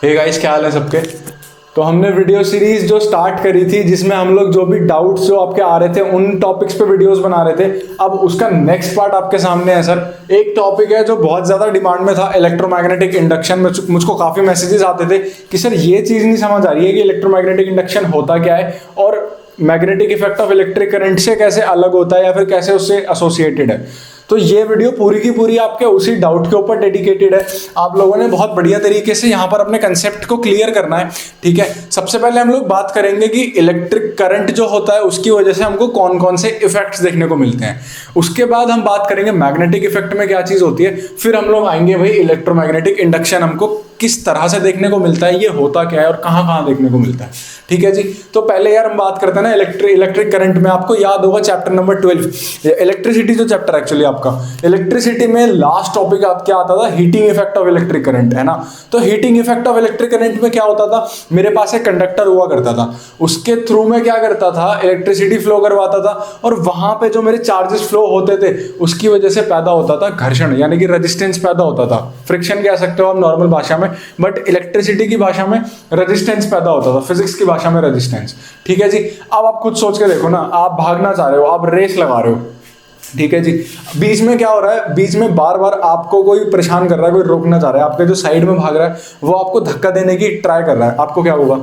Hey guys, क्या हाल है सबके। तो हमने वीडियो सीरीज जो स्टार्ट करी थी जिसमें हम लोग जो भी डाउट्स जो आपके आ रहे थे उन टॉपिक्स पे वीडियोस बना रहे थे, अब उसका नेक्स्ट पार्ट आपके सामने है सर। एक टॉपिक है जो बहुत ज़्यादा डिमांड में था, इलेक्ट्रोमैग्नेटिक इंडक्शन में। मुझको काफ़ी मैसेजेस आते थे कि सर ये चीज़ नहीं समझ आ रही है कि इलेक्ट्रोमैग्नेटिक इंडक्शन होता क्या है और magnetic effect of electric current से कैसे अलग होता है या फिर कैसे उससे एसोसिएटेड है। तो ये वीडियो पूरी की पूरी आपके उसी डाउट के ऊपर डेडिकेटेड है। आप लोगों ने बहुत बढ़िया तरीके से यहाँ पर अपने कंसेप्ट को क्लियर करना है, ठीक है। सबसे पहले हम लोग बात करेंगे कि इलेक्ट्रिक करंट जो होता है उसकी वजह से हमको कौन कौन से इफेक्ट्स देखने को मिलते हैं। उसके बाद हम बात करेंगे मैग्नेटिक इफेक्ट में क्या चीज़ होती है। फिर हम लोग आएंगे भाई इलेक्ट्रोमैग्नेटिक इंडक्शन हमको किस तरह से देखने को मिलता है, ये होता क्या है और कहाँ कहाँ देखने को मिलता है, ठीक है जी। तो पहले यार हम बात करते हैं ना इलेक्ट्रिक करंट में। आपको याद होगा चैप्टर नंबर 12 इलेक्ट्रिसिटी जो चैप्टर एक्चुअली आपका इलेक्ट्रिसिटी में लास्ट टॉपिक आप क्या आता था, heating effect of electric current, है ना। तो heating effect of electric current में क्या होता था, मेरे पास एक कंडक्टर हुआ करता था, उसके थ्रू में क्या करता था, इलेक्ट्रिसिटी फ्लो करवाता था और वहां पे जो मेरे चार्जेस फ्लो होते थे उसकी वजह से पैदा होता था घर्षण, यानी कि रेजिस्टेंस पैदा होता था। फ्रिक्शन कह सकते हो आप नॉर्मल भाषा में, बट इलेक्ट्रिसिटी की भाषा में रेजिस्टेंस पैदा होता था, फिजिक्स की भाषा में रेजिस्टेंस, ठीक है जी। अब आप खुद सोच के देखो ना, आप भागना चाह रहे हो, आप रेस लगा रहे हो, ठीक है जी। बीच में क्या हो रहा है, बीच में बार बार आपको कोई परेशान कर रहा है, कोई रोकना चाह रहा है, आपके जो साइड में भाग रहा है वो आपको धक्का देने की ट्राई कर रहा है, आपको क्या होगा,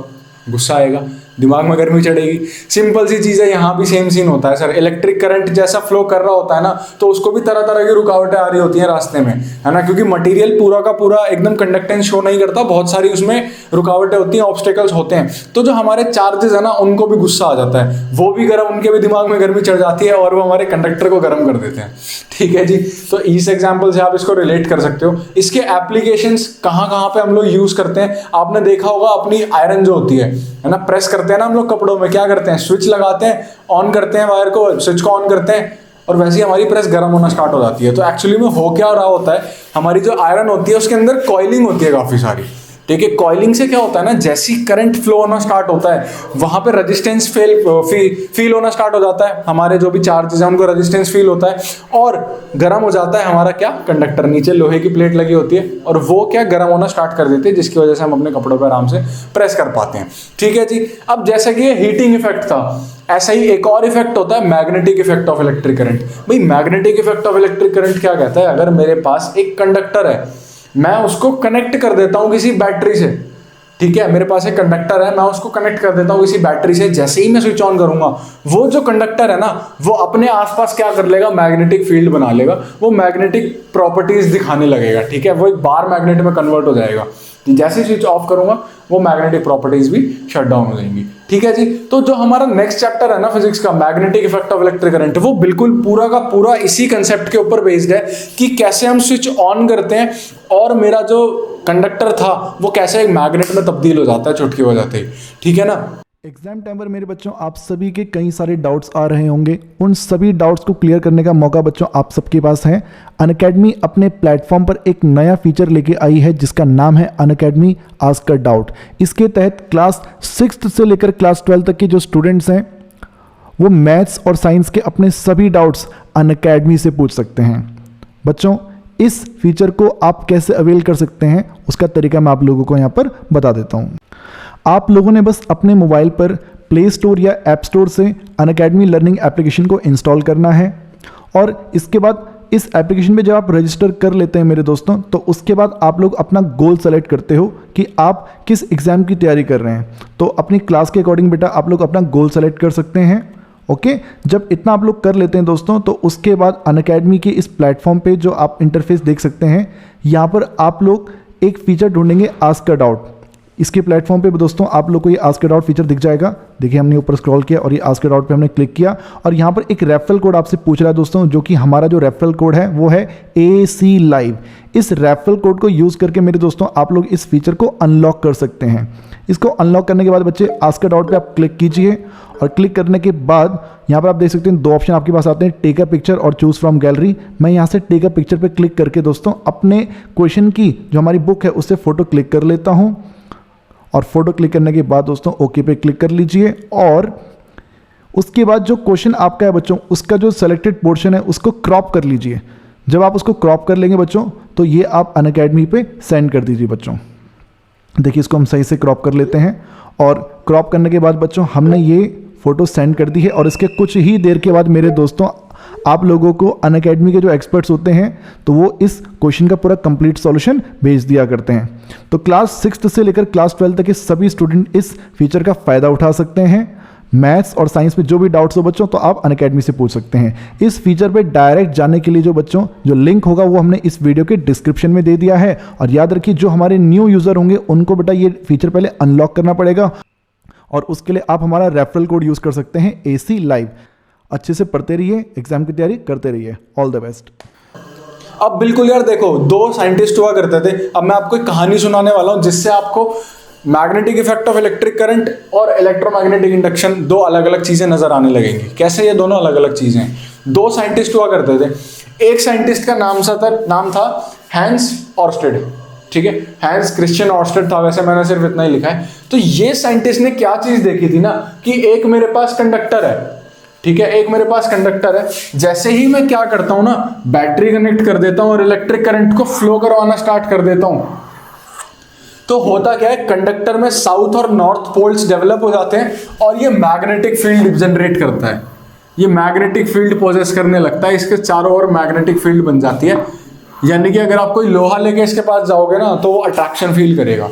गुस्सा आएगा, दिमाग में गर्मी चढ़ेगी। सिंपल सी चीज़ है, यहाँ भी सेम सीन होता है सर। इलेक्ट्रिक करंट जैसा फ्लो कर रहा होता है ना, तो उसको भी तरह तरह की रुकावटें आ रही होती हैं रास्ते में, है ना, क्योंकि मटेरियल पूरा का पूरा एकदम कंडक्टेंस शो नहीं करता, बहुत सारी उसमें रुकावटें होती हैं, ऑब्स्टेकल्स होते हैं। तो जो हमारे चार्जेस है ना उनको भी गुस्सा आ जाता है, वो भी गर्म, उनके भी दिमाग में गर्मी चढ़ जाती है और वो हमारे कंडक्टर को गर्म कर देते हैं, ठीक है जी। तो इस एग्जाम्पल से आप इसको रिलेट कर सकते हो। इसके एप्लीकेशंस कहाँ कहाँ पे हम लोग यूज करते हैं, आपने देखा होगा अपनी आयरन जो होती है ना, प्रेस करते हैं ना हम लोग कपड़ों में, क्या करते हैं, स्विच लगाते हैं, ऑन करते हैं वायर को, स्विच को ऑन करते हैं और वैसे ही हमारी प्रेस गर्म होना स्टार्ट हो जाती है। तो एक्चुअली में हो क्या रहा होता है, हमारी जो आयरन होती है उसके अंदर कॉइलिंग होती है काफी सारी, ठीक है। कॉइलिंग से क्या होता है ना, जैसी करंट फ्लो होना स्टार्ट होता है वहां पे रेजिस्टेंस फील होना स्टार्ट हो जाता है, हमारे जो भी चार्जेस हैं उनको रेजिस्टेंस फील होता है और गर्म हो जाता है हमारा क्या, कंडक्टर। नीचे लोहे की प्लेट लगी होती है और वो क्या गर्म होना स्टार्ट कर देती है, जिसकी वजह से हम अपने कपड़ों पर आराम से प्रेस कर पाते हैं, ठीक है जी। अब जैसे कि ये हीटिंग इफेक्ट था, ऐसा ही एक और इफेक्ट होता है magnetic effect of electric current. भाई magnetic effect of electric current क्या कहता है, अगर मेरे पास एक कंडक्टर है, मैं उसको कनेक्ट कर देता हूं किसी बैटरी से, ठीक है, मेरे पास एक कंडक्टर है, मैं उसको कनेक्ट कर देता हूं किसी बैटरी से, जैसे ही मैं स्विच ऑन करूंगा वो जो कंडक्टर है ना वो अपने आसपास क्या कर लेगा, मैग्नेटिक फील्ड बना लेगा, वो मैग्नेटिक प्रॉपर्टीज दिखाने लगेगा, ठीक है, वो एक बार मैग्नेट में कन्वर्ट हो जाएगा। जैसे स्विच ऑफ करूंगा वो मैग्नेटिक प्रॉपर्टीज भी शट डाउन हो जाएंगी, ठीक है जी। तो जो हमारा नेक्स्ट चैप्टर है ना फिजिक्स का, magnetic effect of electric current, वो बिल्कुल पूरा का पूरा इसी कंसेप्ट के ऊपर बेस्ड है कि कैसे हम स्विच ऑन करते हैं और मेरा जो कंडक्टर था वो कैसे एक मैग्नेट में तब्दील हो जाता है चुटकी बजाते ही, ठीक है ना। एग्जाम टाइम पर मेरे बच्चों आप सभी के कई सारे डाउट्स आ रहे होंगे, उन सभी डाउट्स को क्लियर करने का मौका बच्चों आप सबके पास है। अनअकैडमी अपने प्लेटफॉर्म पर एक नया फीचर लेके आई है जिसका नाम है अनअकैडमी आस्क अ डाउट। इसके तहत क्लास 6 से लेकर क्लास 12 तक के जो स्टूडेंट्स हैं वो मैथ्स और साइंस के अपने सभी डाउट्स अनअकैडमी से पूछ सकते हैं। बच्चों इस फीचर को आप कैसे अवेल कर सकते हैं उसका तरीका मैं आप लोगों को यहाँ पर बता देता हूँ। आप लोगों ने बस अपने मोबाइल पर प्ले स्टोर या ऐप स्टोर से अनअकैडमी लर्निंग एप्लीकेशन को इंस्टॉल करना है और इसके बाद इस एप्लीकेशन में जब आप रजिस्टर कर लेते हैं मेरे दोस्तों, तो उसके बाद आप लोग अपना गोल सेलेक्ट करते हो कि आप किस एग्ज़ाम की तैयारी कर रहे हैं। तो अपनी क्लास के अकॉर्डिंग बेटा आप लोग अपना गोल सेलेक्ट कर सकते हैं, ओके। जब इतना आप लोग कर लेते हैं दोस्तों, तो उसके बाद अनअकैडमी के इस प्लेटफॉर्म पे जो आप इंटरफेस देख सकते हैं, यहाँ पर आप लोग एक फीचर ढूंढेंगे आस्क अ डाउट। इसके प्लेटफॉर्म पे दोस्तों आप लोग को ये आस्क अ डाउट फीचर दिख जाएगा। देखिए हमने ऊपर स्क्रॉल किया और ये आस्क अ डाउट पे हमने क्लिक किया और यहाँ पर एक रेफरल कोड आपसे पूछ रहा है दोस्तों, जो कि हमारा जो रेफरल कोड है वो है AC Live। इस रेफरल कोड को यूज़ करके मेरे दोस्तों आप लोग इस फीचर को अनलॉक कर सकते हैं। इसको अनलॉक करने के बाद बच्चे आस्क अ डाउट पे आप क्लिक कीजिए और क्लिक करने के बाद यहाँ पर आप देख सकते हैं दो ऑप्शन आपके पास आते हैं, टेक अ पिक्चर और चूज़ फ्रॉम गैलरी। मैं यहाँ से टेक अ पिक्चर पे क्लिक करके दोस्तों अपने क्वेश्चन की जो हमारी बुक है उससे फ़ोटो क्लिक कर लेता हूँ और फोटो क्लिक करने के बाद दोस्तों ओके पे क्लिक कर लीजिए और उसके बाद जो क्वेश्चन आपका है बच्चों उसका जो सेलेक्टेड पोर्शन है उसको क्रॉप कर लीजिए। जब आप उसको क्रॉप कर लेंगे बच्चों तो ये आप अनअकैडमी पे सेंड कर दीजिए बच्चों। देखिए इसको हम सही से क्रॉप कर लेते हैं और क्रॉप करने के बाद बच्चों हमने ये फ़ोटो सेंड कर दी है और इसके कुछ ही देर के बाद मेरे दोस्तों आप लोगों को अनअकैडमी के जो एक्सपर्ट्स होते हैं तो वो इस क्वेश्चन का पूरा कंप्लीट सॉल्यूशन भेज दिया करते हैं। तो क्लास 6 से लेकर क्लास 12 तक के सभी स्टूडेंट इस फीचर का फ़ायदा उठा सकते हैं। मैथ्स और साइंस में जो भी डाउट्स हो बच्चों तो आप अनअकैडमी से पूछ सकते हैं। इस फीचर पे डायरेक्ट जाने के लिए जो बच्चों जो लिंक होगा वो हमने इस वीडियो के डिस्क्रिप्शन में दे दिया है। और याद रखिए जो हमारे न्यू यूज़र होंगे उनको बेटा ये फीचर पहले अनलॉक करना पड़ेगा और उसके लिए आप हमारा रेफरल कोड यूज़ कर सकते हैं AC लाइव। अच्छे से पढ़ते रहिए, एग्जाम की तैयारी करते रहिए। All the best. अब बिल्कुल यार देखो, दो साइंटिस्ट हुआ करते थे। अब मैं आपको एक कहानी सुनाने वाला हूं जिससे आपको magnetic effect of electric current और इलेक्ट्रोमैग्नेटिक इंडक्शन दो अलग अलग चीजें नजर आने लगेंगी। कैसे ये दोनों अलग अलग चीजें हैं। दो साइंटिस्ट हुआ करते थे। एक साइंटिस्ट का नाम था हैंस ऑर्स्टेड। ठीक है, हैंस क्रिश्चियन ऑर्स्टेड था, वैसे मैंने सिर्फ इतना ही लिखा है। तो ये साइंटिस्ट ने क्या चीज देखी थी ना कि एक मेरे पास कंडक्टर है, ठीक है, एक मेरे पास कंडक्टर है, जैसे ही मैं क्या करता हूं ना बैटरी कनेक्ट कर देता हूं और इलेक्ट्रिक करंट को फ्लो करवाना स्टार्ट कर देता हूं, तो होता क्या है कंडक्टर में साउथ और नॉर्थ पोल्स डेवलप हो जाते हैं और ये मैग्नेटिक फील्ड जनरेट करता है। ये मैग्नेटिक फील्ड पोजेस करने लगता है, इसके चारों ओर मैग्नेटिक फील्ड बन जाती है। यानी कि अगर आप कोई लोहा लेके इसके पास जाओगे ना तो वो अट्रैक्शन फील करेगा।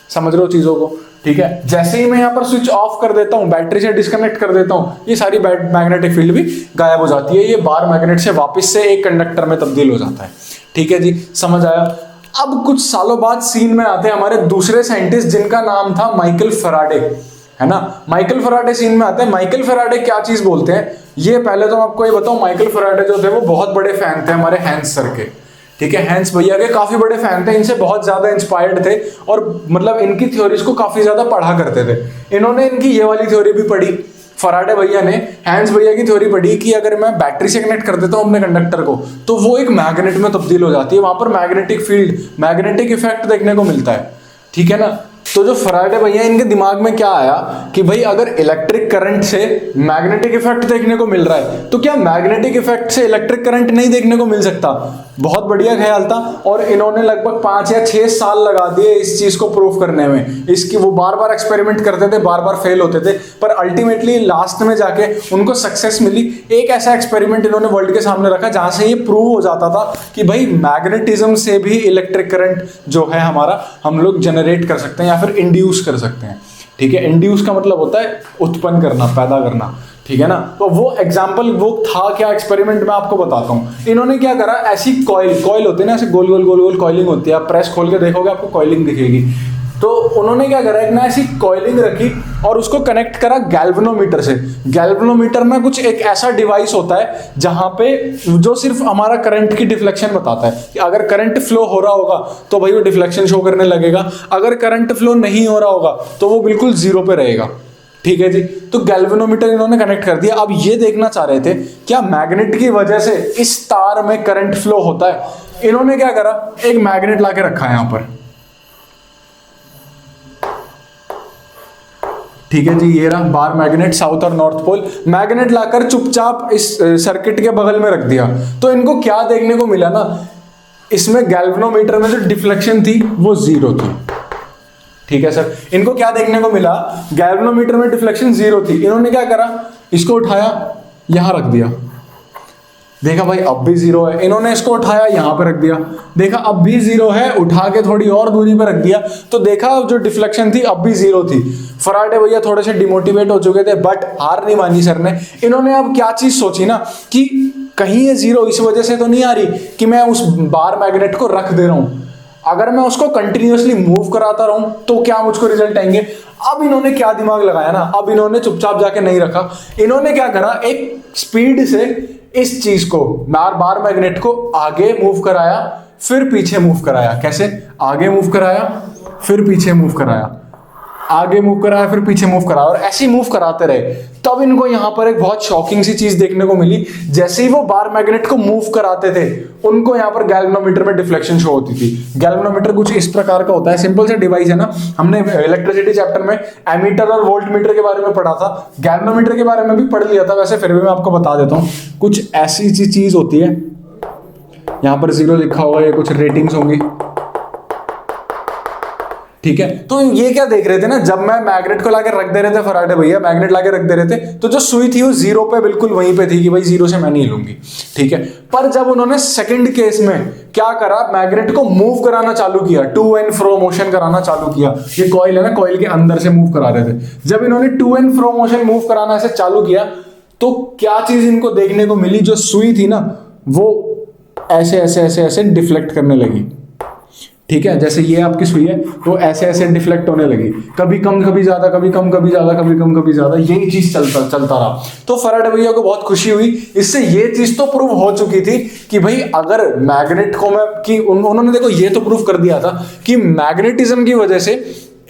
समझ रहे हो चीजों को, ठीक है। जैसे ही मैं यहाँ पर स्विच ऑफ कर देता हूँ, बैटरी से डिस्कनेक्ट कर देता हूँ, ये सारी मैग्नेटिक फील्ड भी गायब हो जाती है। ये बार मैग्नेट से वापस से एक कंडक्टर में तब्दील हो जाता है। ठीक है जी, समझ आया। अब कुछ सालों बाद सीन में आते हैं हमारे दूसरे साइंटिस्ट जिनका नाम था माइकल फैराडे, है ना। माइकल फैराडे सीन में आते हैं। माइकल फैराडे क्या चीज बोलते हैं, ये पहले तो मैं आपको ये बताऊं, माइकल फैराडे जो थे वो बहुत बड़े फैन थे हमारे हैंस सर के। ठीक है, हैंस भैया के काफी बड़े फैन थे, इनसे बहुत ज्यादा इंस्पायर्ड थे और मतलब इनकी थ्योरीज को काफी ज्यादा पढ़ा करते थे। इन्होंने इनकी ये वाली थ्योरी भी पढ़ी, फैराडे भैया ने हैंस भैया की थ्योरी पढ़ी कि अगर मैं बैटरी से कनेक्ट कर देता हूं अपने कंडक्टर को तो वो एक मैग्नेट में तब्दील हो जाती है, वहां पर मैग्नेटिक फील्ड, मैग्नेटिक इफेक्ट देखने को मिलता है। ठीक है ना। तो जो फैराडे भैया, इनके दिमाग में क्या आया कि भाई अगर इलेक्ट्रिक करंट से मैग्नेटिक इफेक्ट देखने को मिल रहा है तो क्या मैग्नेटिक इफेक्ट से इलेक्ट्रिक करंट नहीं देखने को मिल सकता। बहुत बढ़िया ख्याल था और इन्होंने लगभग 5 या 6 साल लगा दिए इस चीज को प्रूव करने में। इसकी वो बार बार एक्सपेरिमेंट करते थे, बार बार फेल होते थे, पर अल्टीमेटली लास्ट में जाके उनको सक्सेस मिली। एक ऐसा एक्सपेरिमेंट इन्होंने वर्ल्ड के सामने रखा जहां से ये प्रूव हो जाता था कि भाई मैग्नेटिज्म से भी इलेक्ट्रिक करंट जो है हमारा हम लोग जनरेट कर सकते हैं या फिर इंड्यूस कर सकते हैं। ठीक है, इंड्यूस का मतलब होता है उत्पन्न करना, पैदा करना। ठीक है ना। तो वो एग्जाम्पल वो था क्या, एक्सपेरिमेंट में आपको बताता हूं। इन्होंने क्या करा, ऐसी कॉइल होते हैं ना, ऐसे गोल गोल गोल गोल कॉइलिंग होती है, आप प्रेस खोल के देखोगे आपको कॉइलिंग दिखेगी। तो उन्होंने क्या करा, एक ना ऐसी कॉइलिंग रखी और उसको कनेक्ट करा गैल्वेनोमीटर से। गैल्वेनोमीटर में कुछ एक ऐसा डिवाइस होता है जहां पे जो सिर्फ हमारा करंट की डिफ्लेक्शन बताता है कि अगर करंट फ्लो हो रहा होगा तो भाई वो डिफ्लेक्शन शो करने लगेगा, अगर करंट फ्लो नहीं हो रहा होगा तो वो बिल्कुल जीरो पे रहेगा। ठीक है जी। तो गैल्वेनोमीटर इन्होंने कनेक्ट कर दिया। अब ये देखना चाह रहे थे क्या मैग्नेट की वजह से इस तार में करंट फ्लो होता है। इन्होंने क्या करा, एक मैग्नेट लाके रखा है यहां पर। ठीक है जी, ये रहा बार मैग्नेट, साउथ और नॉर्थ पोल। मैग्नेट लाकर चुपचाप इस सर्किट के बगल में रख दिया। तो इनको क्या देखने को मिला ना, इसमें गैल्वेनोमीटर में जो डिफ्लेक्शन थी वो जीरो थी। ठीक है सर, इनको क्या देखने को मिला, गैल्वेनोमीटर में डिफ्लेक्शन जीरो थी। इन्होंने क्या करा, इसको उठाया यहां रख दिया, देखा भाई अब भी जीरो है। इन्होंने इसको उठाया यहां पर रख दिया, देखा अब भी जीरो है, उठा के थोड़ी और दूरी पर रख दिया तो देखा जो डिफ्लेक्शन थी अब भी जीरो थी। फैराडे भैया थोड़े से डिमोटिवेट हो चुके थे बट हार नहीं मानी सर ने। इन्होंने अब क्या चीज सोची ना कि कहीं ये जीरो इस वजह से तो नहीं आ रही कि मैं उस बार मैग्नेट को रख दे रहा हूं, अगर मैं उसको कंटिन्यूअसली मूव कराता रहूं तो क्या मुझको रिजल्ट आएंगे। अब इन्होंने क्या दिमाग लगाया ना, अब इन्होंने चुपचाप जाके नहीं रखा, इन्होंने क्या करा, एक स्पीड से इस चीज को बार मैग्नेट को आगे मूव कराया फिर पीछे मूव कराया। कैसे, आगे मूव कराया फिर पीछे मूव कराया, आगे मूव कराया फिर पीछे मूव कराया और ऐसे ही मूव कराते रहे। तब इनको यहां पर एक बहुत शॉकिंग सी चीज देखने को मिली, जैसे ही वो बार मैग्नेट को मूव कराते थे उनको यहां पर गैल्वेनोमीटर में डिफ्लेक्शन शो होती थी। गैल्वेनोमीटर कुछ इस प्रकार का होता है, सिंपल सा डिवाइस है ना, हमने इलेक्ट्रिसिटी चैप्टर में एमीटर और वोल्ट मीटर के बारे में पढ़ा था, गैल्वेनोमीटर के बारे में भी पढ़ लिया था वैसे, फिर भी मैं आपको बता देता हूं। कुछ ऐसी चीज होती है, यहां पर जीरो लिखा होगा, ये कुछ रेटिंग्स होंगी, ठीक है, तो ये क्या देख रहे थे ना, जब मैं मैग्नेट को लाके रख दे रहे थे फराडे भैया, मैग्नेट लाके रख दे रहे थे, तो जो सुई थी वो जीरो पे बिल्कुल वहीं पे थी कि भाई जीरो से मैं नहीं लूंगी। ठीक है, पर जब उन्होंने सेकंड केस में क्या करा, मैग्नेट को मूव कराना चालू किया, टू एंड फ्रो मोशन कराना चालू किया। ये कॉइल है ना, कॉइल के अंदर से मूव करा रहे थे। जब इन्होंने to and fro motion move कराना ऐसे चालू किया, तो क्या चीज इनको देखने को मिली, जो सुई थी ना वो ऐसे ऐसे ऐसे ऐसे डिफ्लेक्ट करने लगी। ठीक है, जैसे ये आपकी सुई है तो ऐसे ऐसे डिफ्लेक्ट होने लगी, कभी कम कभी ज्यादा, कभी कम कभी ज्यादा, कभी कम कभी ज्यादा, यही चीज चलता रहा। तो फराडे भैया को बहुत खुशी हुई, इससे ये चीज तो प्रूव हो चुकी थी कि भाई अगर मैग्नेट को उन्होंने देखो ये तो प्रूव कर दिया था कि मैग्नेटिज्म की वजह से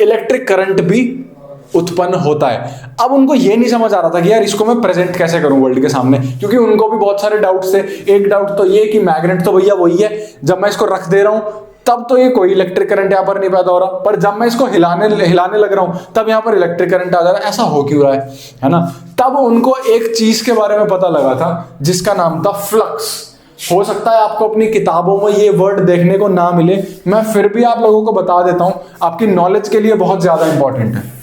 इलेक्ट्रिक करंट भी उत्पन्न होता है। अब उनको ये नहीं समझ आ रहा था कि यार इसको मैं प्रेजेंट कैसे करूं वर्ल्ड के सामने, क्योंकि उनको भी बहुत सारे डाउट्स थे। एक डाउट तो ये कि मैग्नेट तो भैया वही है, जब मैं इसको रख दे रहा हूं तब तो ये कोई इलेक्ट्रिक करंट यहां पर नहीं पैदा हो रहा, पर जब मैं इसको हिलाने लग रहा हूं तब यहां पर इलेक्ट्रिक करंट आ जा रहा है। ऐसा हो क्यों रहा है ना। तब उनको एक चीज के बारे में पता लगा था जिसका नाम था फ्लक्स। हो सकता है आपको अपनी किताबों में ये वर्ड देखने को ना मिले, मैं फिर भी आप लोगों को बता देता हूं, आपकी नॉलेज के लिए बहुत ज्यादा इंपॉर्टेंट है।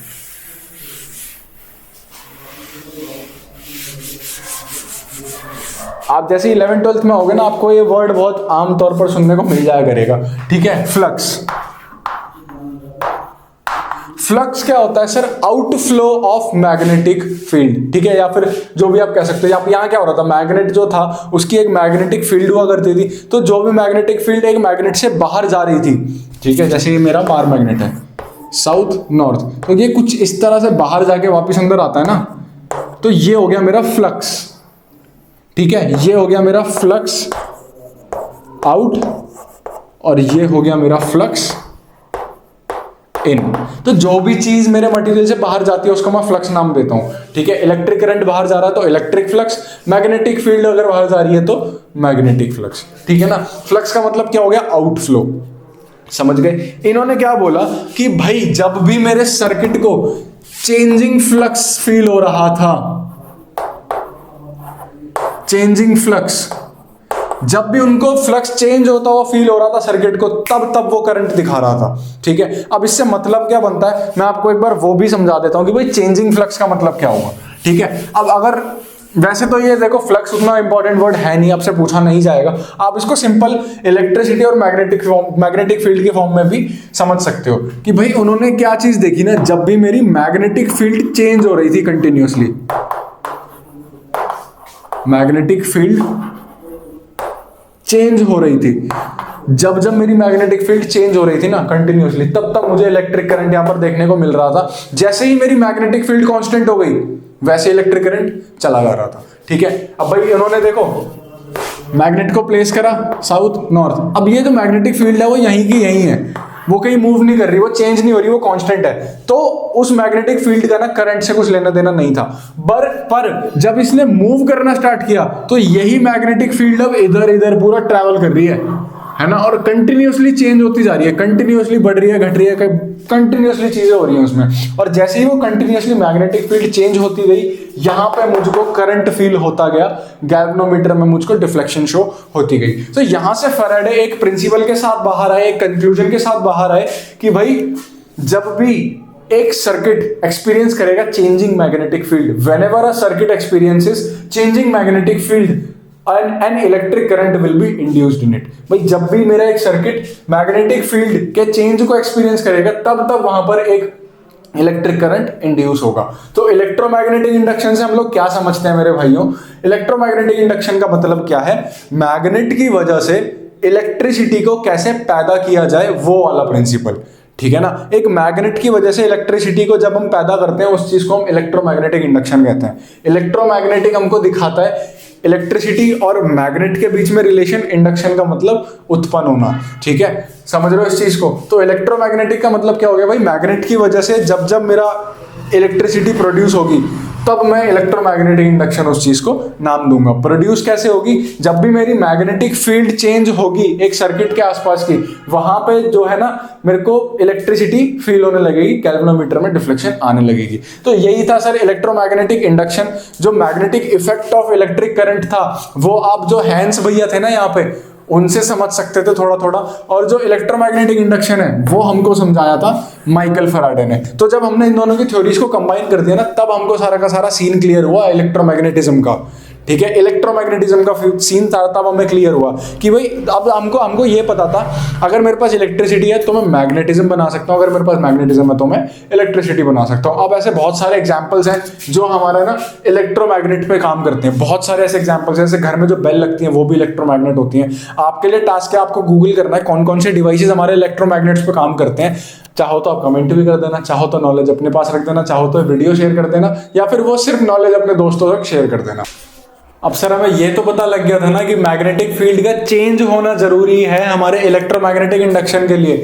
आप जैसे 11th 12th में होगे ना, आपको ये वर्ड बहुत आम तौर पर सुनने को मिल जाया करेगा। ठीक है, फ्लक्स। फ्लक्स क्या होता है sir? Outflow of magnetic field. ठीक है, या फिर जो भी आप कह सकते हो। यहां क्या हो रहा था, मैग्नेट जो था उसकी एक मैग्नेटिक फील्ड हुआ करती थी, तो जो भी मैग्नेटिक फील्ड एक मैग्नेट से बाहर जा रही थी, ठीक है, जैसे ये मेरा बार मैग्नेट है साउथ नॉर्थ, तो ये कुछ इस तरह से बाहर जाके वापस अंदर आता है ना, तो ये हो गया मेरा फ्लक्स। ठीक है, ये हो गया मेरा फ्लक्स आउट और ये हो गया मेरा फ्लक्स इन। तो जो भी चीज मेरे मटेरियल से बाहर जाती है उसको मैं फ्लक्स नाम देता हूं। ठीक है, इलेक्ट्रिक करंट बाहर जा रहा है तो इलेक्ट्रिक फ्लक्स, मैग्नेटिक फील्ड अगर बाहर जा रही है तो मैग्नेटिक फ्लक्स। ठीक है ना, फ्लक्स का मतलब क्या हो गया? आउटफ्लो। समझ गए? इन्होंने क्या बोला कि भाई जब भी मेरे सर्किट को चेंजिंग फ्लक्स फील हो रहा था, चेंजिंग फ्लक्स, जब भी उनको फ्लक्स चेंज होता हुआ फील हो रहा था सर्किट को, तब वो करंट दिखा रहा था। ठीक है, अब इससे मतलब क्या बनता है, मैं आपको एक बार वो भी समझा देता हूं कि भाई चेंजिंग फ्लक्स का मतलब क्या होगा। ठीक है, अब अगर वैसे तो ये देखो फ्लक्स उतना इंपॉर्टेंट वर्ड है नहीं, आपसे पूछा नहीं जाएगा, आप इसको सिंपल इलेक्ट्रिसिटी और मैग्नेटिक फील्ड के फॉर्म में भी समझ सकते हो कि भाई उन्होंने क्या चीज देखी ना, जब भी मेरी मैग्नेटिक फील्ड चेंज हो रही थी कंटिन्यूअसली, मैग्नेटिक फील्ड चेंज हो रही थी, जब मेरी मैग्नेटिक फील्ड चेंज हो रही थी ना कंटिन्यूअसली, तब मुझे इलेक्ट्रिक करंट यहां पर देखने को मिल रहा था। जैसे ही मेरी मैग्नेटिक फील्ड कांस्टेंट हो गई वैसे इलेक्ट्रिक करंट चला जा रहा था। ठीक है, अब भाई इन्होंने देखो मैग्नेट को प्लेस करा साउथ नॉर्थ, अब ये जो मैग्नेटिक फील्ड है वो यहीं की यहीं है, वो कहीं मूव नहीं कर रही, वो चेंज नहीं हो रही, वो कांस्टेंट है। तो उस मैग्नेटिक फील्ड का ना करंट से कुछ लेना देना नहीं था। पर जब इसने मूव करना स्टार्ट किया तो यही मैग्नेटिक फील्ड अब इधर इधर पूरा ट्रैवल कर रही है ना, और कंटिन्यूअसली चेंज होती जा रही है, कंटिन्यूअसली बढ़ रही है, घट रही है, कंटिन्यूअसली चीजें हो रही हैं उसमें। और जैसे ही वो कंटिन्यूअसली मैग्नेटिक फील्ड चेंज होती गई, यहां पे मुझको करंट फील होता गया, गैल्वेनोमीटर में मुझको डिफ्लेक्शन शो होती गई। तो यहां से फैराडे एक प्रिंसिपल के साथ बाहर आए, एक कंक्लूजन के साथ बाहर आए कि भाई जब भी एक सर्किट एक्सपीरियंस करेगा changing magnetic field, whenever a circuit experiences changing magnetic field an electric current will be induced in it. भाई जब भी मेरा एक सर्किट मैग्नेटिक फील्ड के चेंज को एक्सपीरियंस करेगा तब वहां पर एक इलेक्ट्रिक करंट इंड्यूस होगा। तो इलेक्ट्रोमैग्नेटिक इंडक्शन से हम लोग क्या समझते हैं मेरे भाइयों? इलेक्ट्रोमैग्नेटिक इंडक्शन का मतलब क्या है? मैग्नेट की वजह से इलेक्ट्रिसिटी को कैसे पैदा किया जाए, वो वाला प्रिंसिपल। ठीक है ना, एक मैग्नेट की वजह से इलेक्ट्रिसिटी को जब हम पैदा करते हैं उस चीज को हम इलेक्ट्रोमैग्नेटिक इंडक्शन कहते हैं। इलेक्ट्रोमैग्नेटिक हमको दिखाता है इलेक्ट्रिसिटी और मैग्नेट के बीच में रिलेशन, इंडक्शन का मतलब उत्पन्न होना। ठीक है, समझ रहे हो इस चीज को? तो इलेक्ट्रोमैग्नेटिक का मतलब क्या हो गया भाई? मैग्नेट की वजह से जब मेरा इलेक्ट्रिसिटी प्रोड्यूस होगी तब मैं इलेक्ट्रोमैग्नेटिक इंडक्शन उस चीज को नाम दूंगा। प्रोड्यूस कैसे होगी? जब भी मेरी मैग्नेटिक फील्ड चेंज होगी एक सर्किट के आसपास की, वहां पे जो है ना मेरे को इलेक्ट्रिसिटी फील होने लगेगी, गैल्वेनोमीटर में डिफ्लेक्शन आने लगेगी। तो यही था सर इलेक्ट्रोमैग्नेटिक इंडक्शन। जो magnetic effect of electric current था वो आप जो हैंस भैया थे ना यहाँ पे, उनसे समझ सकते थे थोड़ा थोड़ा, और जो इलेक्ट्रोमैग्नेटिक इंडक्शन है वो हमको समझाया था माइकल फैराडे ने। तो जब हमने इन दोनों की थ्योरीज को कंबाइन कर दिया ना, तब हमको सारा का सारा सीन क्लियर हुआ इलेक्ट्रोमैग्नेटिज्म का। ठीक है, इलेक्ट्रोमैग्नेटिज्म का सीन था, तब हमें क्लियर हुआ कि भाई अब हमको ये पता था, अगर मेरे पास इलेक्ट्रिसिटी है तो मैं मैग्नेटिज्म बना सकता हूँ, अगर मेरे पास मैग्नेटिज्म है तो मैं इलेक्ट्रिसिटी बना सकता हूँ। अब ऐसे बहुत सारे एग्जांपल्स हैं जो हमारा ना इलेक्ट्रोमैग्नेट पे काम करते हैं। बहुत सारे ऐसे एग्जांपल्स हैं, जैसे घर में जो बेल लगती हैं वो भी इलेक्ट्रोमैग्नेट होती हैं। आपके लिए टास्क है, आपको गूगल करना है कौन कौन से डिवाइसेज हमारे इलेक्ट्रोमैग्नेट्स पे काम करते हैं। चाहो तो आप कमेंट भी कर देना, चाहो तो नॉलेज अपने पास रख देना, चाहो तो वीडियो शेयर कर देना, या फिर वो सिर्फ नॉलेज अपने दोस्तों तक शेयर कर देना। अब सर हमें ये तो पता लग गया था ना कि मैग्नेटिक फील्ड का चेंज होना जरूरी है हमारे इलेक्ट्रोमैग्नेटिक इंडक्शन के लिए।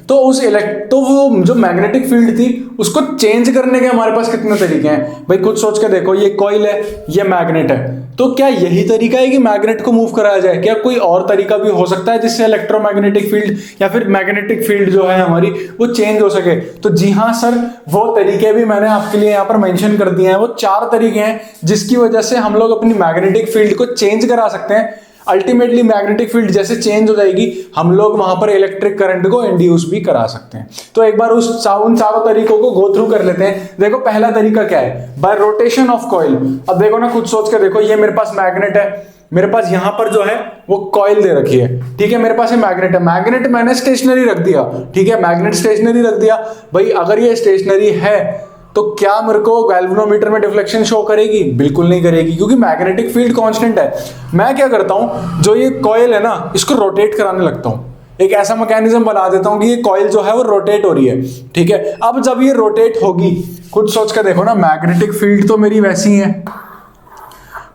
तो वो जो मैग्नेटिक फील्ड थी उसको चेंज करने के हमारे पास कितने तरीके हैं भाई? खुद सोच के देखो, ये कॉइल है, ये मैग्नेट है, तो क्या यही तरीका है कि मैग्नेट को मूव कराया जाए? क्या कोई और तरीका भी हो सकता है जिससे इलेक्ट्रोमैग्नेटिक फील्ड या फिर मैग्नेटिक फील्ड जो है हमारी वो चेंज हो सके? तो जी हाँ सर, वो तरीके भी मैंने आपके लिए यहाँ पर मेंशन कर दिए हैं। वो 4 तरीके हैं जिसकी वजह से हम लोग अपनी मैग्नेटिक फील्ड को चेंज करा सकते हैं। अल्टीमेटली मैग्नेटिक फील्ड जैसे चेंज हो जाएगी, हम लोग वहां पर इलेक्ट्रिक करंट को इंड्यूस भी करा सकते हैं। तो एक बार उन चारों तरीकों को गो थ्रू कर लेते हैं। देखो पहला तरीका क्या है, बाय रोटेशन ऑफ कॉइल। अब देखो ना, खुद सोच के देखो, ये मेरे पास मैग्नेट है, मेरे पास यहां पर जो है वो कॉइल दे रखी है। ठीक है, मेरे पास ये मैग्नेट है, मैग्नेट मैंने स्टेशनरी रख दिया। ठीक है, मैग्नेट स्टेशनरी रख दिया भाई। अगर ये स्टेशनरी है तो क्या मेरे को गैल्वेनोमीटर में डिफ्लेक्शन शो करेगी? बिल्कुल नहीं करेगी, क्योंकि मैग्नेटिक फील्ड कांस्टेंट है। मैं क्या करता हूं, जो ये कॉइल है ना, इसको रोटेट कराने लगता हूं। एक ऐसा मैकेनिज्म बना देता हूं कि ये कॉइल जो है वो रोटेट हो रही है। ठीक है, अब जब ये रोटेट होगी, खुद सोच कर देखो ना, मैग्नेटिक फील्ड तो मेरी वैसी है,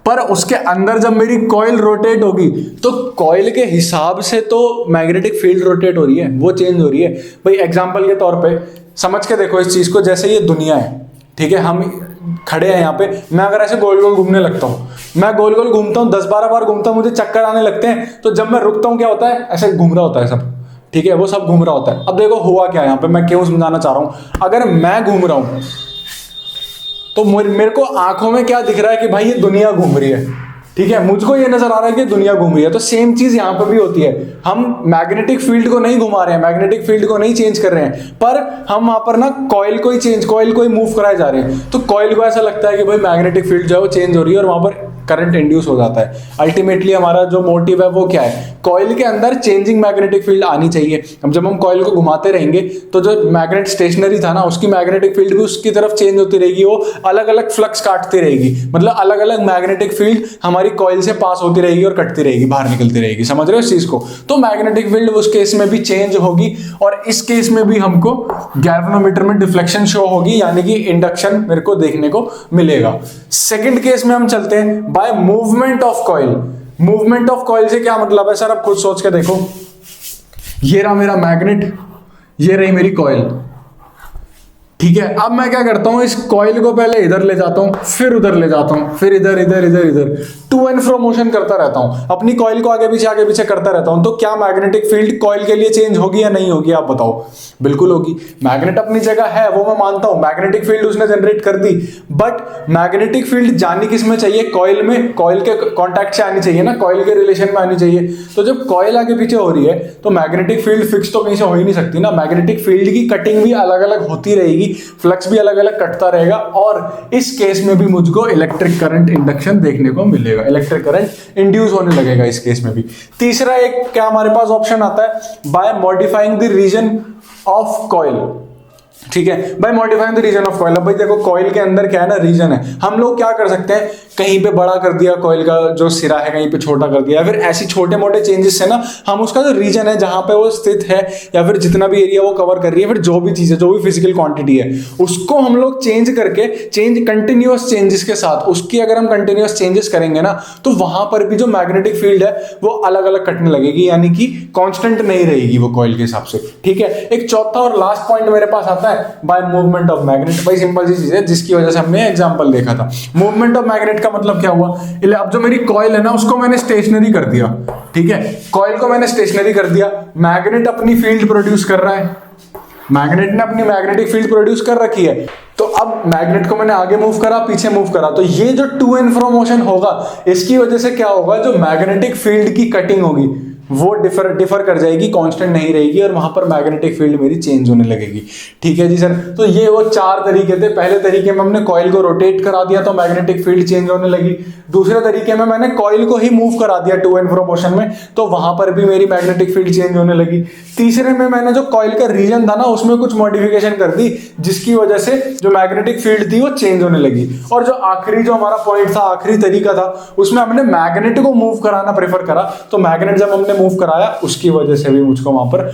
पर उसके अंदर जब मेरी कॉइल रोटेट होगी तो कॉइल के हिसाब से तो मैग्नेटिक फील्ड रोटेट हो रही है, वो चेंज हो रही है। भाई एग्जांपल के तौर पे समझ के देखो इस चीज को, जैसे ये दुनिया है, ठीक है, हम खड़े हैं यहाँ पे, मैं अगर ऐसे गोल गोल घूमने लगता हूँ, मैं गोल गोल घूमता हूँ, 10-12 बार घूमता हूँ, मुझे चक्कर आने लगते हैं, तो जब मैं रुकता हूँ क्या होता है, ऐसे घूम रहा होता है सब। ठीक है, वो सब घूम रहा होता है। अब देखो हुआ क्या यहाँ पे, मैं क्यों समझाना चाह रहा हूँ। अगर मैं घूम रहा हूँ तो मेरे को आंखों में क्या दिख रहा है कि भाई ये दुनिया घूम रही है। ठीक है, मुझको ये नजर आ रहा है कि दुनिया घूम रही है। तो सेम चीज यहां पर भी होती है, हम मैग्नेटिक फील्ड को नहीं घुमा रहे हैं, मैग्नेटिक फील्ड को नहीं चेंज कर रहे हैं, पर हम वहां पर ना कॉइल को ही मूव कराए जा रहे हैं। तो कॉइल को ऐसा लगता है कि भाई मैग्नेटिक फील्ड जो है वो चेंज हो रही है और वहां पर करंट इंड्यूस हो जाता है। अल्टीमेटली हमारा जो मोटिव है वो क्या है, कॉइल के अंदर चेंजिंग मैग्नेटिक फील्ड आनी चाहिए। अब जब हम कॉइल को घुमाते रहेंगे तो जो मैग्नेट स्टेशनरी था ना, उसकी मैग्नेटिक फील्ड भी उसकी तरफ चेंज होती रहेगी, वो अलग अलग फ्लक्स काटती रहेगी, मतलब अलग अलग मैग्नेटिक फील्ड हमारी कॉइल से पास होती रहेगी और कटती रहेगी, बाहर निकलती रहेगी। समझ रहे हो इस चीज को? तो मैग्नेटिक फील्ड उस केस में भी चेंज होगी और इस केस में भी हमको गैल्वेनोमीटर में डिफ्लेक्शन शो होगी, यानी कि इंडक्शन मेरे को देखने को मिलेगा। सेकंड केस में हम चलते हैं by movement of coil. Movement of coil से क्या मतलब है सर? आप खुद सोच के देखो, ये रहा मेरा मैग्नेट, ये रही मेरी कॉइल। ठीक है, अब मैं क्या करता हूं, इस कॉइल को पहले इधर ले जाता हूं, फिर उधर ले जाता हूं, फिर इधर इधर इधर इधर, टू एंड फ्रो मोशन करता रहता हूं, अपनी कॉइल को आगे पीछे करता रहता हूं। तो क्या मैग्नेटिक फील्ड कॉइल के लिए चेंज होगी या नहीं होगी? आप बताओ। बिल्कुल होगी। मैग्नेट अपनी जगह है, वो मैं मानता हूं, मैग्नेटिक फील्ड उसने जनरेट कर दी, बट मैग्नेटिक फील्ड जानी किस में चाहिए? कॉइल में, कॉइल के कॉन्टैक्ट से आनी चाहिए ना, कॉइल के रिलेशन में आनी चाहिए। तो जब कॉइल आगे पीछे हो रही है तो मैग्नेटिक फील्ड फिक्स तो कहीं से हो ही नहीं सकती ना, मैग्नेटिक फील्ड की कटिंग भी अलग अलग होती रहेगी, फ्लक्स भी अलग अलग कटता रहेगा, और इस केस में भी मुझको इलेक्ट्रिक करंट इंडक्शन देखने को मिलेगा, इलेक्ट्रिक करंट इंड्यूस होने लगेगा इस केस में भी। तीसरा एक क्या हमारे पास ऑप्शन आता है, by modifying the region of coil. ठीक है, by modifying the region of coil. अब भाई देखो कॉइल के अंदर क्या है ना, रीजन है। हम लोग क्या कर सकते हैं, कहीं पे बड़ा कर दिया कॉइल का जो सिरा है, कहीं पे छोटा कर दिया, या फिर ऐसी छोटे मोटे चेंजेस है ना, हम उसका जो रीजन है जहां पे वो स्थित है, या फिर जितना भी एरिया वो कवर कर रही है, फिर जो भी चीज है, जो भी फिजिकल क्वांटिटी है, उसको हम लोग चेंज करके, कंटिन्यूअस चेंजेस के साथ उसकी अगर हम कंटिन्यूअस चेंजेस करेंगे ना, तो वहां पर भी जो मैग्नेटिक फील्ड है वो अलग अलग कटने लगेगी, यानी कि कांस्टेंट नहीं रहेगी वो कॉइल के हिसाब से। ठीक है, एक चौथा और लास्ट पॉइंट मेरे पास आता है बाय मूवमेंट ऑफ मैग्नेट। भाई सिंपल सी चीज है जिसकी वजह से हमने एग्जांपल देखा था। मूवमेंट ऑफ मैग्नेट का मतलब क्या हुआ, अब जो मेरी कॉइल है ना उसको मैंने स्टेशनरी कर दिया। ठीक है, कॉइल को मैंने स्टेशनरी कर दिया, मैग्नेट अपनी फील्ड प्रोड्यूस कर रहा है, मैग्नेट ने अपनी मैग्नेटिक फील्ड प्रोड्यूस कर रखी है। तो अब मैग्नेट को मैंने आगे मूव करा, पीछे मूव करा, तो ये जो टू एंड फ्रो मोशन होगा, इसकी वजह से क्या होगा, जो मैग्नेटिक फील्ड की कटिंग होगी वो डिफर कर जाएगी, कांस्टेंट नहीं रहेगी और वहां पर मैग्नेटिक फील्ड मेरी चेंज होने लगेगी। ठीक है जी सर, तो ये वो 4 तरीके थे। पहले तरीके में हमने कॉइल को रोटेट करा दिया तो मैग्नेटिक फील्ड चेंज होने लगी। दूसरे तरीके में मैंने कॉइल को ही मूव करा दिया टू एंड फ्रो मोशन में, तो वहां पर भी मेरी मैग्नेटिक फील्ड चेंज होने लगी। तीसरे में मैंने जो कॉइल का रीजन था ना उसमें कुछ मॉडिफिकेशन कर दी, जिसकी वजह से जो मैग्नेटिक फील्ड थी वो चेंज होने लगी। और जो आखिरी जो हमारा पॉइंट था, आखिरी तरीका था, उसमें हमने मैग्नेट को मूव कराना प्रेफर करा। तो मैग्नेट जब हमने मूव कराया उसकी वजह से भी मुझको वहां पर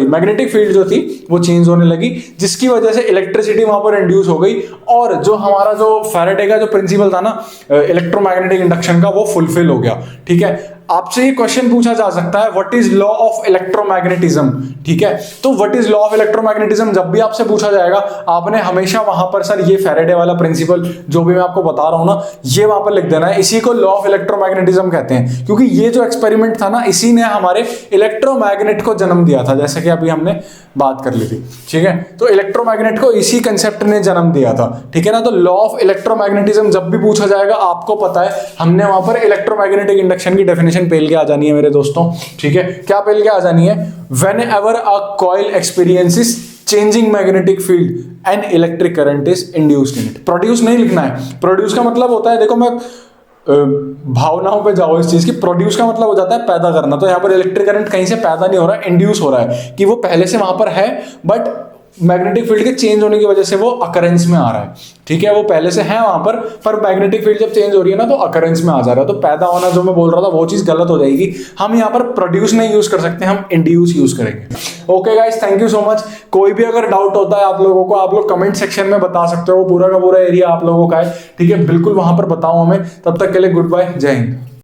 मैग्नेटिक फील्ड जो थी वो चेंज होने लगी, जिसकी वजह से इलेक्ट्रिसिटी वहां पर इंड्यूस हो गई और जो हमारा जो फैराडे का जो प्रिंसिपल था ना इलेक्ट्रोमैग्नेटिक इंडक्शन का, वो फुलफिल हो गया। ठीक है, आपसे ये क्वेश्चन पूछा जा सकता है what is law of electromagnetism. ठीक है, तो what is law of electromagnetism जब भी आपसे पूछा जाएगा, आपने हमेशा वहां पर सर ये फैराडे वाला प्रिंसिपल जो भी मैं आपको बता रहा हूं ना, ये वहां पर लिख देना है। इसी को लॉ ऑफ इलेक्ट्रोमैग्नेटिज्म कहते हैं, क्योंकि ये जो एक्सपेरिमेंट था ना, इसी ने हमारे इलेक्ट्रोमैग्नेट को जन्म दिया था, जैसे कि अभी हमने बात कर ली थी। ठीक है, तो इलेक्ट्रोमैग्नेट को इसी कंसेप्ट ने जन्म दिया था। ठीक है ना, तो लॉ ऑफ इलेक्ट्रोमैग्नेटिज्म जब भी पूछा जाएगा, आपको पता है हमने वहां पर इलेक्ट्रोमैग्नेटिक इंडक्शन की डेफिनेशन पेल के आ जानी है मेरे दोस्तों। ठीक है, क्या पेल के आ जानी है? When ever a coil experiences changing magnetic field and electric current is induced in it. Produce नहीं लिखना है, प्रोड्यूस का मतलब होता है, देखो मैं भावनाओं पे जाओ इस चीज की, प्रोड्यूस का मतलब हो जाता है पैदा करना। तो यहाँ पर इलेक्ट्रिक करंट कहीं से पैदा नहीं हो रहा है, इंड्यूस हो रहा है, कि वो पहले से वहां पर है बट मैग्नेटिक फील्ड के चेंज होने की वजह से वो अकरेंस में आ रहा है। ठीक है, वो पहले से है वहां पर मैग्नेटिक फील्ड जब चेंज हो रही है ना तो अकरेंस में आ जा रहा है। तो पैदा होना जो मैं बोल रहा था वो चीज गलत हो जाएगी। हम यहाँ पर प्रोड्यूस नहीं यूज कर सकते, हम इंड्यूस यूज करेंगे। Okay guys, thank you so much. कोई भी अगर डाउट होता है आप लोगों को, आप लोग कमेंट सेक्शन में बता सकते हो। पूरा का पूरा एरिया आप लोगों का है। ठीक है, बिल्कुल वहां पर बताओ हमें। तब तक के लिए गुड बाय, जय हिंद।